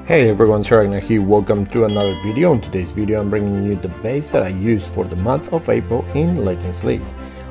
Hey everyone, Agnach here. Welcome to another video. In today's video I'm bringing you the base that I used for the month of April in Legends League.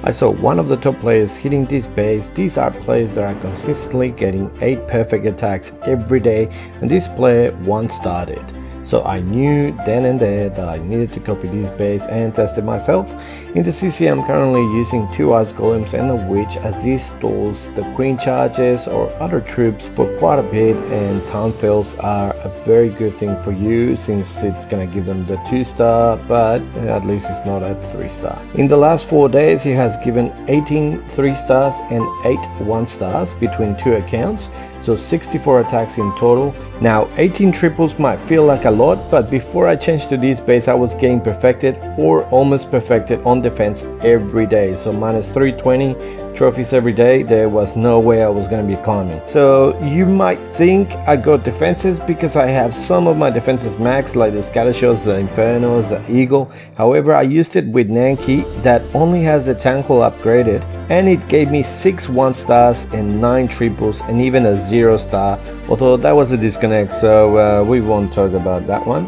I saw one of the top players hitting this base. These are players that are consistently getting 8 perfect attacks every day, and this player once started. So I knew then and there that I needed to copy this base and test it myself. In the CC I'm currently using 2 Ice Golems and a Witch, as this stalls the Queen charges or other troops for quite a bit, and Town Fails are a very good thing for you since it's gonna give them the 2-star, but at least it's not at 3-star. In the last 4 days he has given 18 3-stars and 8 1-stars between 2 accounts, so 64 attacks in total. Now 18 triples might feel like a lot, but before I changed to this base I was getting perfected or almost perfected on defense every day, so minus 320 trophies every day. There was no way I was going to be climbing. So you might think I got defenses because I have some of my defenses maxed, like the Scattershots, the Infernos, the Eagle. However, I used it with Nanki that only has the Tankle upgraded, and it gave me 6 1-stars and 9 triples and even a 0-star, although that was a disconnect, so we won't talk about that one.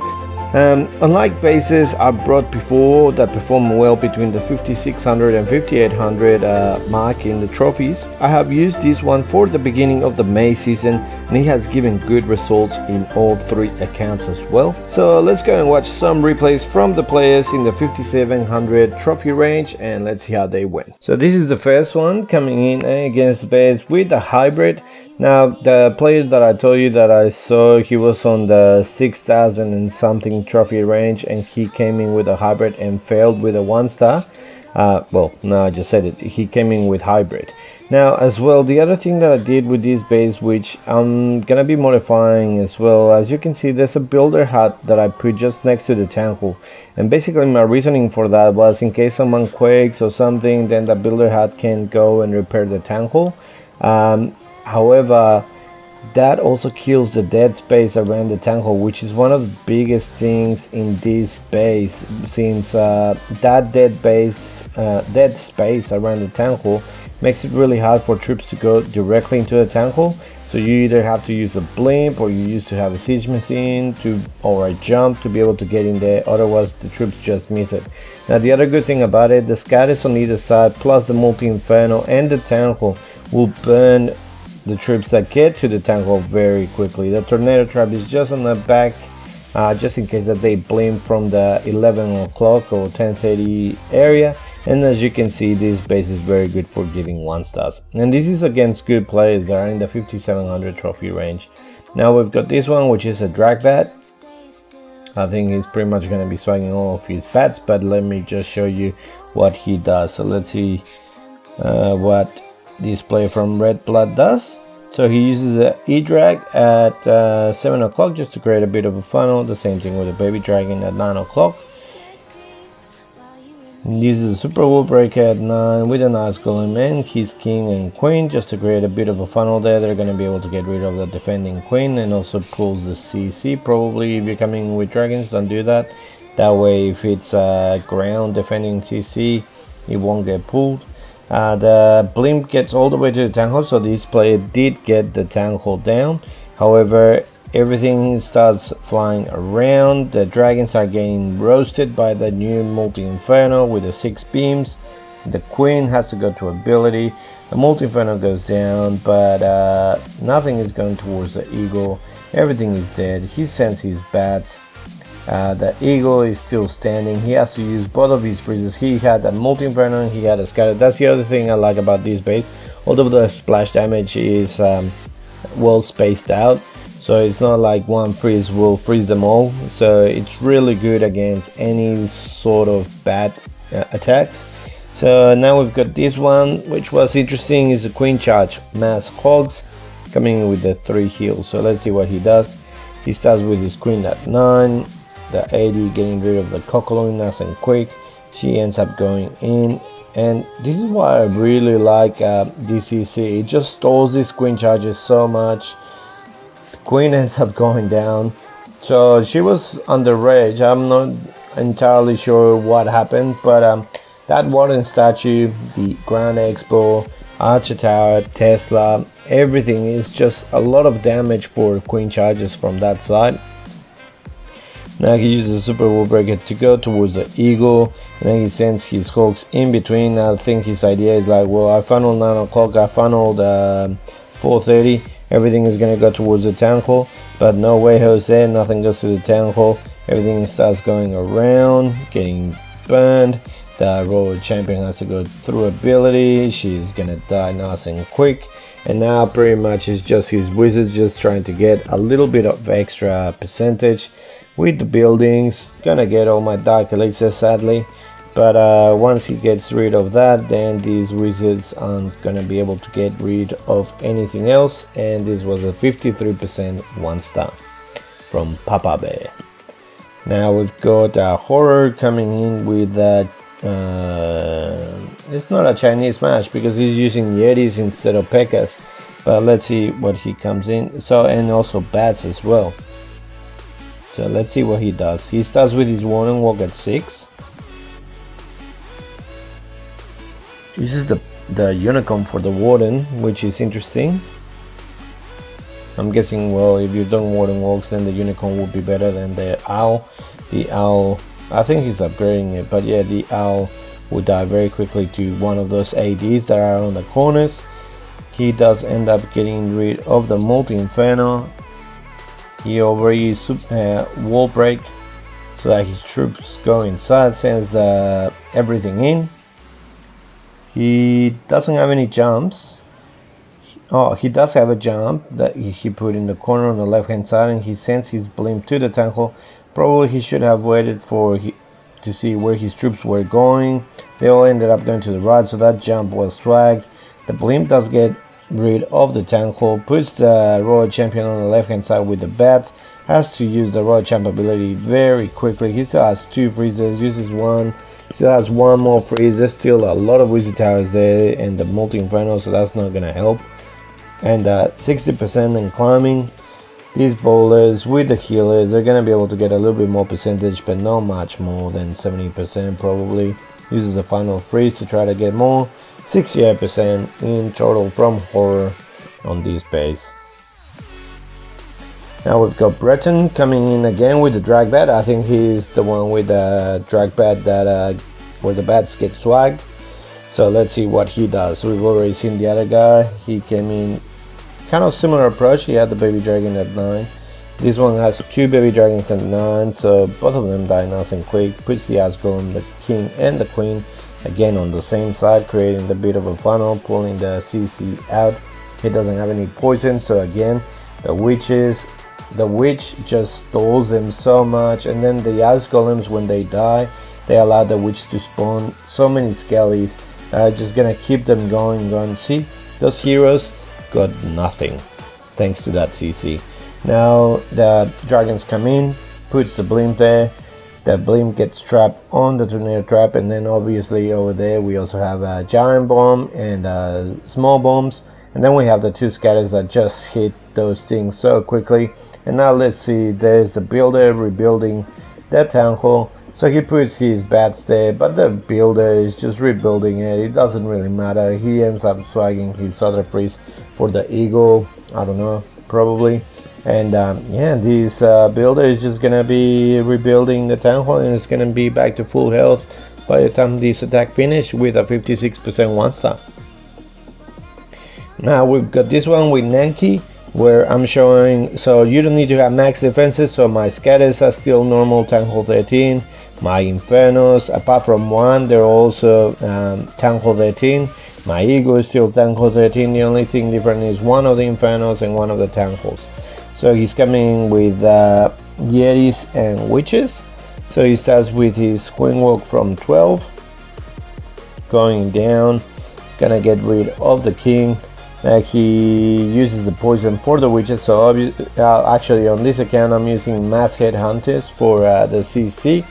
Unlike bases I brought before that perform well between the 5600 and 5800 mark in the trophies, I have used this one for the beginning of the May season, and it has given good results in all 3 accounts as well. So let's go and watch some replays from the players in the 5700 trophy range, and let's see how they went. So this is the first one coming in against the base with the hybrid. Now the player that I told you that I saw, he was on the 6000 and something trophy range, and he came in with a hybrid and failed with a 1-star. Well, no, I just said it, he came in with hybrid. Now as well, the other thing that I did with this base, which I'm gonna be modifying as well, as you can see there's a builder hut that I put just next to the Tankle, and basically my reasoning for that was in case someone quakes or something, then the builder hut can go and repair the Tankle. However, that also kills the dead space around the Tankle, which is one of the biggest things in this base, since that dead space around the Tankle makes it really hard for troops to go directly into the Tankle. So you either have to use a blimp, or you used to have a siege machine or a jump to be able to get in there, otherwise the troops just miss it. Now the other good thing about it, the scatters on either side plus the multi-inferno and the Tankle will burn the troops that get to the Tankle very quickly. The tornado trap is just on the back, just in case that they blimp from the 11 o'clock or 10:30 area. And as you can see, this base is very good for giving 1-stars, and this is against good players that are in the 5700 trophy range. Now we've got this one, which is a drag bat. I think he's pretty much going to be swagging all of his bats, but let me just show you what he does. So let's see what this player from Red Blood does. So he uses a E-Drag at 7 o'clock just to create a bit of a funnel. The same thing with a Baby Dragon at 9 o'clock. He uses a Super Wool Breaker at 9 with an Ice Golem and his King and Queen just to create a bit of a funnel there. They're going to be able to get rid of the defending Queen, and also pulls the CC. Probably if you're coming with dragons, don't do that. That way if it's ground defending CC, it won't get pulled. The blimp gets all the way to the Tankle, so this player did get the Tankle down. However, everything starts flying around. The dragons are getting roasted by the new multi-inferno with the 6 beams. The Queen has to go to ability. The multi-inferno goes down, but nothing is going towards the Eagle. Everything is dead. He sends his bats. The Eagle is still standing. He has to use both of his freezes. He had a multi-inferno and he had a scatter. That's the other thing I like about this base. Although the splash damage is well spaced out, so it's not like one freeze will freeze them all. So it's really good against any sort of bad attacks. So now we've got this one, which was interesting, is a Queen charge mass hogs coming in with the 3 heals. So let's see what he does. He starts with his Queen at 9. The 80 getting rid of the Cockaloon nice and quick. She ends up going in, and this is why I really like DCC. It just stalls these Queen charges so much. The Queen ends up going down, so she was under rage. I'm not entirely sure what happened, but that Warden statue, the Grand Expo, Archer Tower, Tesla, everything is just a lot of damage for queen charges from that side. Now he uses Super Wall Breaker to go towards the eagle, and then he sends his hawks in between. I think his idea is like, well, I funneled 9 o'clock, I funneled 4:30, everything is gonna go towards the town hall, but no way, Jose, nothing goes to the town hall. Everything starts going around, getting burned. The royal champion has to go through ability, she's gonna die nice and quick, and now pretty much it's just his wizards just trying to get a little bit of extra percentage with the buildings. Gonna get all my dark elixir sadly, but once he gets rid of that, then these wizards aren't gonna be able to get rid of anything else, and this was a 53% 1-star from Papa Bear. Now we've got Horror coming in with that. It's not a Chinese match because he's using Yetis instead of Pekkas, but let's see what he comes in. So, and also Bats as well. So let's see what he does. He starts with his Warning Walk at 6. Uses the Unicorn for the Warden, which is interesting. I'm guessing, well, if you've done Warden Walks, then the Unicorn would be better than the Owl. The Owl, I think he's upgrading it, but yeah, the Owl would die very quickly to one of those ADs that are on the corners. He does end up getting rid of the Multi-Inferno. He already wall break so that his troops go inside, sends everything in. He doesn't have any jumps. Oh, he does have a jump that he put in the corner on the left hand side, and he sends his blimp to the tank hall. Probably he should have waited to see where his troops were going. They all ended up going to the right, so that jump was swagged. The blimp does get rid of the tank hall, puts the royal champion on the left hand side with the bats. Has to use the royal champ ability very quickly. He still has 2 freezers, uses 1, still has 1 more freezer, still a lot of wizard towers there, and the multi-inferno, so that's not gonna help. And 60% in climbing. These bowlers with the healers are gonna be able to get a little bit more percentage, but not much more than 70% probably. Uses the final freeze to try to get more. 68% in total from Horror on this base. Now we've got Breton coming in again with the drag bat. I think he's the one with the drag bat that where the bats get swagged. So let's see what he does. We've already seen the other guy. He came in kind of similar approach. He had the baby dragon at 9. This one has 2 baby dragons at 9, so both of them die nice and quick. Puts the Ice Golem, the king and the queen again on the same side, creating a bit of a funnel, pulling the CC out. He doesn't have any poison, so again the witch just stalls them so much, and then the Ice Golems, when they die, they allow the witch to spawn so many skellies that are just gonna keep them going. See, those heroes got nothing thanks to that CC. Now the dragons come in, puts the blimp there. The blimp gets trapped on the tornado trap, and then obviously over there we also have a giant bomb and small bombs, and then we have the 2 scatters that just hit those things so quickly. And now let's see, there's the builder rebuilding that town hall. So he puts his bats there, but the builder is just rebuilding it. It doesn't really matter. He ends up swagging his other freeze for the eagle, I don't know, probably. And yeah, this builder is just gonna be rebuilding the town hall, and it's gonna be back to full health by the time this attack finished with a 56% 1-star. Now we've got this one with Nanki, where I'm showing, so you don't need to have max defenses, so my scatters are still normal town hall 13. My infernos, apart from 1, they're also town hall 13. My eagle is still town hall 13. The only thing different is 1 of the infernos and 1 of the town halls. So he's coming with Yetis and Witches. So he starts with his Queen Walk from 12, going down, gonna get rid of the king. He uses the poison for the witches, so actually on this account I'm using Mass Headhunters for the CC.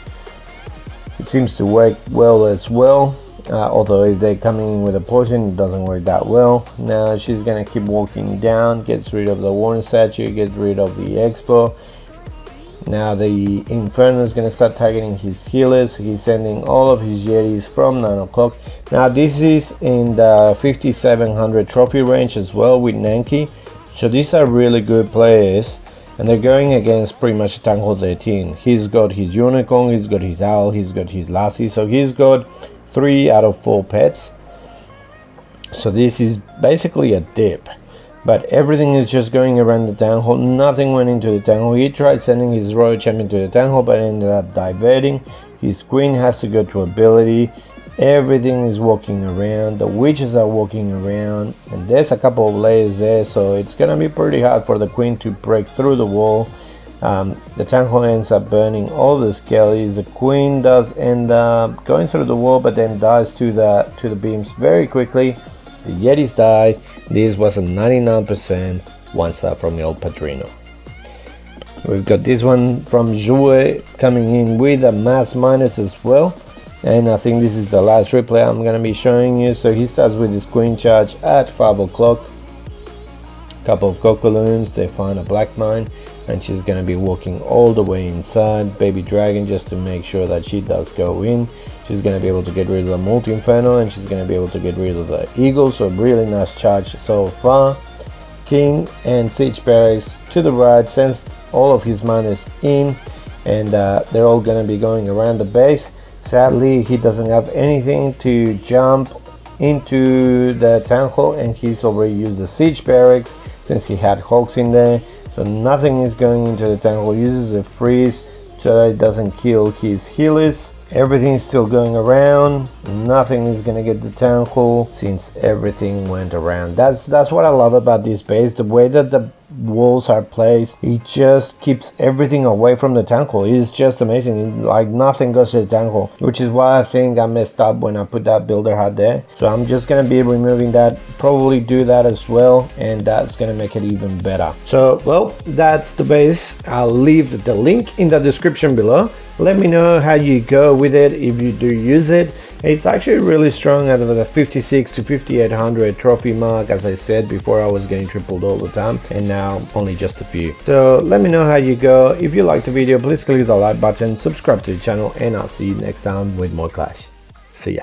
It seems to work well as well, although if they're coming in with a poison, it doesn't work that well. Now she's gonna keep walking down, gets rid of the Warren statue, gets rid of the expo. Now the Inferno is going to start targeting his healers. He's sending all of his Yetis from 9 o'clock. Now this is in the 5700 trophy range as well with Nanki. So these are really good players. And they're going against pretty much Tango 13. He's got his Unicorn, he's got his Owl, he's got his Lassie. So he's got 3 out of 4 pets. So this is basically a dip. But everything is just going around the town hall. Nothing went into the town hall. He tried sending his Royal Champion to the town hall, but ended up diverting. His Queen has to go to ability. Everything is walking around. The witches are walking around, and there's a couple of layers there, so it's gonna be pretty hard for the Queen to break through the wall. The town hall ends up burning all the skellies. The Queen does end up going through the wall, but then dies to the beams very quickly. The Yetis die. This was a 99% 1-star from the old Padrino. We've got this one from Jouet coming in with a mass minus as well. And I think this is the last replay I'm going to be showing you. So he starts with his Queen charge at 5 o'clock. Couple of Cocoloons, they find a black mine, and she's going to be walking all the way inside. Baby Dragon, just to make sure that she does go in. She's going to be able to get rid of the Multi-Inferno, and she's going to be able to get rid of the Eagle. So really nice charge so far. King and Siege Barracks to the right, sends all of his miners in, and they're all going to be going around the base. Sadly, he doesn't have anything to jump into the town hall, and he's already used the Siege Barracks since he had Hawks in there. So nothing is going into the town hall. He uses a freeze so that it doesn't kill his healers. Everything is still going around. Nothing is gonna get the town hall since everything went around. That's what I love about this base. The way that the walls are placed, it just keeps everything away from the town hall. It's just amazing. Like nothing goes to the town hall, which is why I think I messed up when I put that builder hut there. So I'm just gonna be removing that, probably do that as well, and that's gonna make it even better. So well, that's the base. I'll leave the link in the description below. Let me know how you go with it if you do use it. It's actually really strong out of the 56 to 5800 trophy mark. As I said before, I was getting tripled all the time, and now only just a few. So let me know how you go. If you liked the video, please click the like button, subscribe to the channel, and I'll see you next time with more Clash. See ya.